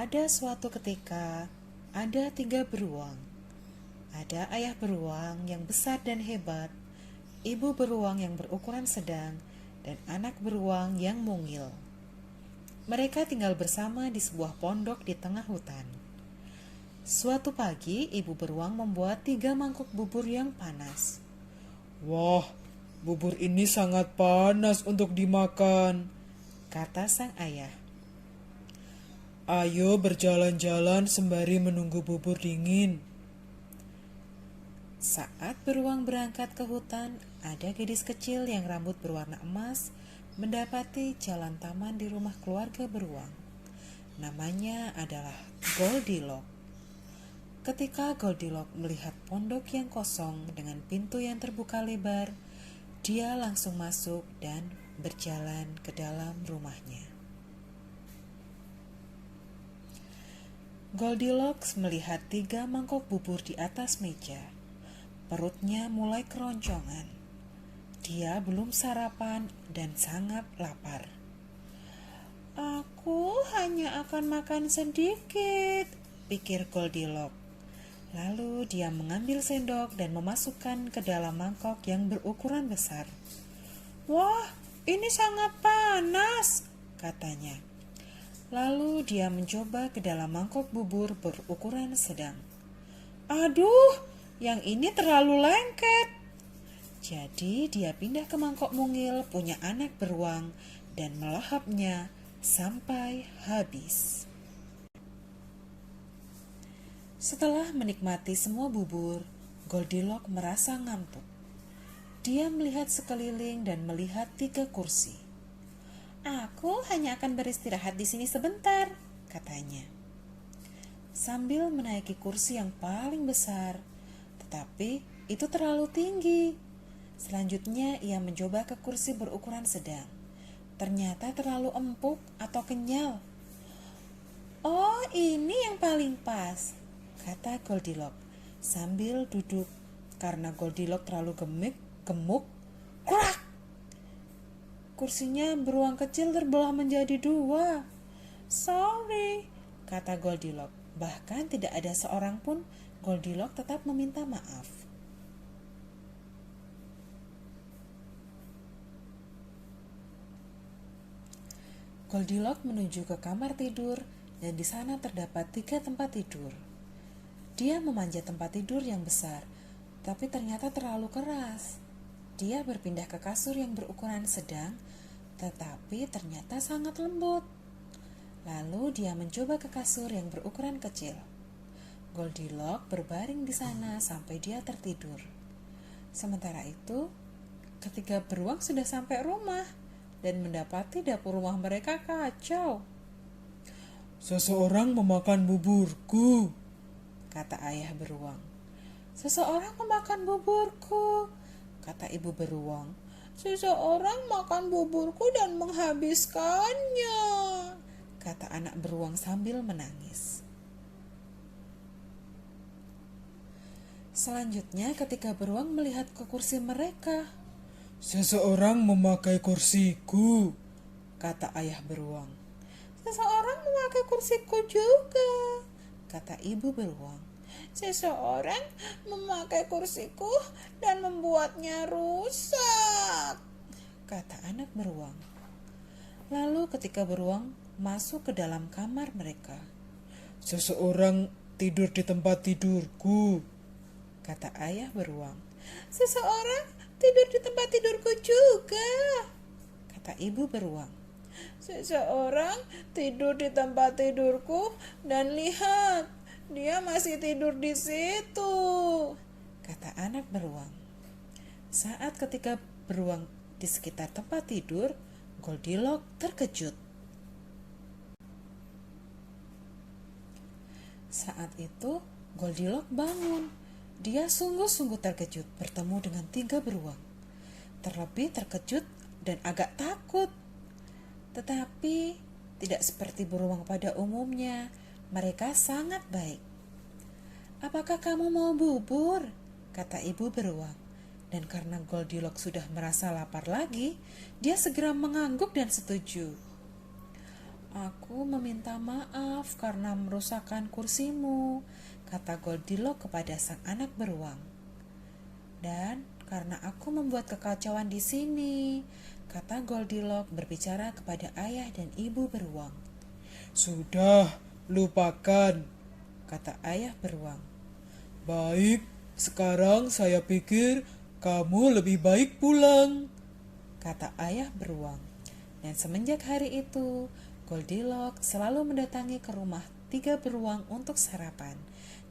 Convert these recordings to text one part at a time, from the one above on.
Pada suatu ketika, ada 3 beruang. Ada ayah beruang yang besar dan hebat, ibu beruang yang berukuran sedang, dan anak beruang yang mungil. Mereka tinggal bersama di sebuah pondok di tengah hutan. Suatu pagi, ibu beruang membuat 3 mangkuk bubur yang panas. Wah, bubur ini sangat panas untuk dimakan. Kata sang ayah. Ayo berjalan-jalan sembari menunggu bubur dingin. Saat beruang berangkat ke hutan, ada gadis kecil yang rambut berwarna emas mendapati jalan taman di rumah keluarga beruang. Namanya adalah Goldilocks. Ketika Goldilocks melihat pondok yang kosong dengan pintu yang terbuka lebar, dia langsung masuk dan berjalan ke dalam rumahnya. Goldilocks melihat 3 mangkok bubur di atas meja. Perutnya mulai keroncongan. Dia belum sarapan dan sangat lapar. Aku hanya akan makan sedikit, pikir Goldilocks. Lalu dia mengambil sendok dan memasukkan ke dalam mangkok yang berukuran besar. Wah, ini sangat panas, katanya. Lalu dia mencoba ke dalam mangkok bubur berukuran sedang. Aduh, yang ini terlalu lengket. Jadi dia pindah ke mangkok mungil punya anak beruang dan melahapnya sampai habis. Setelah menikmati semua bubur, Goldilocks merasa ngantuk. Dia melihat sekeliling dan melihat 3 kursi. Aku hanya akan beristirahat di sini sebentar, katanya. Sambil menaiki kursi yang paling besar, tetapi itu terlalu tinggi. Selanjutnya ia mencoba ke kursi berukuran sedang. Ternyata terlalu empuk atau kenyal. Oh, ini yang paling pas, kata Goldilocks sambil duduk karena Goldilocks terlalu gemuk. Kurak! Kursinya beruang kecil terbelah menjadi 2. Sorry, kata Goldilocks. Bahkan tidak ada seorang pun, Goldilocks tetap meminta maaf. Goldilocks menuju ke kamar tidur dan di sana terdapat 3 tempat tidur. Dia memanjat tempat tidur yang besar, tapi ternyata terlalu keras. Dia berpindah ke kasur yang berukuran sedang, tetapi ternyata sangat lembut. Lalu dia mencoba ke kasur yang berukuran kecil. Goldilocks berbaring di sana sampai dia tertidur. Sementara itu, ketiga beruang sudah sampai rumah dan mendapati dapur rumah mereka kacau. Seseorang memakan buburku, Kata ayah beruang. Seseorang memakan buburku, kata ibu beruang. Seseorang makan buburku dan menghabiskannya, kata anak beruang sambil menangis. Selanjutnya ketika beruang melihat ke kursi mereka, seseorang memakai kursiku. kata ayah beruang. Seseorang memakai kursiku juga, kata ibu beruang. Seseorang memakai kursiku dan membuatnya rusak, kata anak beruang. Lalu ketika beruang masuk ke dalam kamar mereka, Seseorang tidur di tempat tidurku. kata ayah beruang. Seseorang tidur di tempat tidurku juga, kata ibu beruang. Seseorang tidur di tempat tidurku dan lihat, dia masih tidur di situ, kata anak beruang. Saat ketika beruang di sekitar tempat tidur, Goldilocks terkejut. Saat itu Goldilocks bangun. Dia sungguh-sungguh terkejut bertemu dengan 3 beruang. Terlebih terkejut dan agak takut. Tetapi tidak seperti beruang pada umumnya, mereka sangat baik. Apakah kamu mau bubur? Kata ibu beruang. Dan karena Goldilocks sudah merasa lapar lagi, dia segera mengangguk dan setuju. Aku meminta maaf karena merusakkan kursimu, kata Goldilocks kepada sang anak beruang. Dan karena aku membuat kekacauan di sini, kata Goldilocks berbicara kepada ayah dan ibu beruang. Sudah, lupakan, Kata ayah beruang. baik, sekarang saya pikir kamu lebih baik pulang. Kata ayah beruang. Dan semenjak hari itu, Goldilocks selalu mendatangi ke rumah tiga beruang untuk sarapan.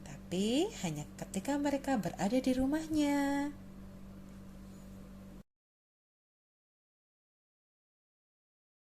Tapi hanya ketika mereka berada di rumahnya.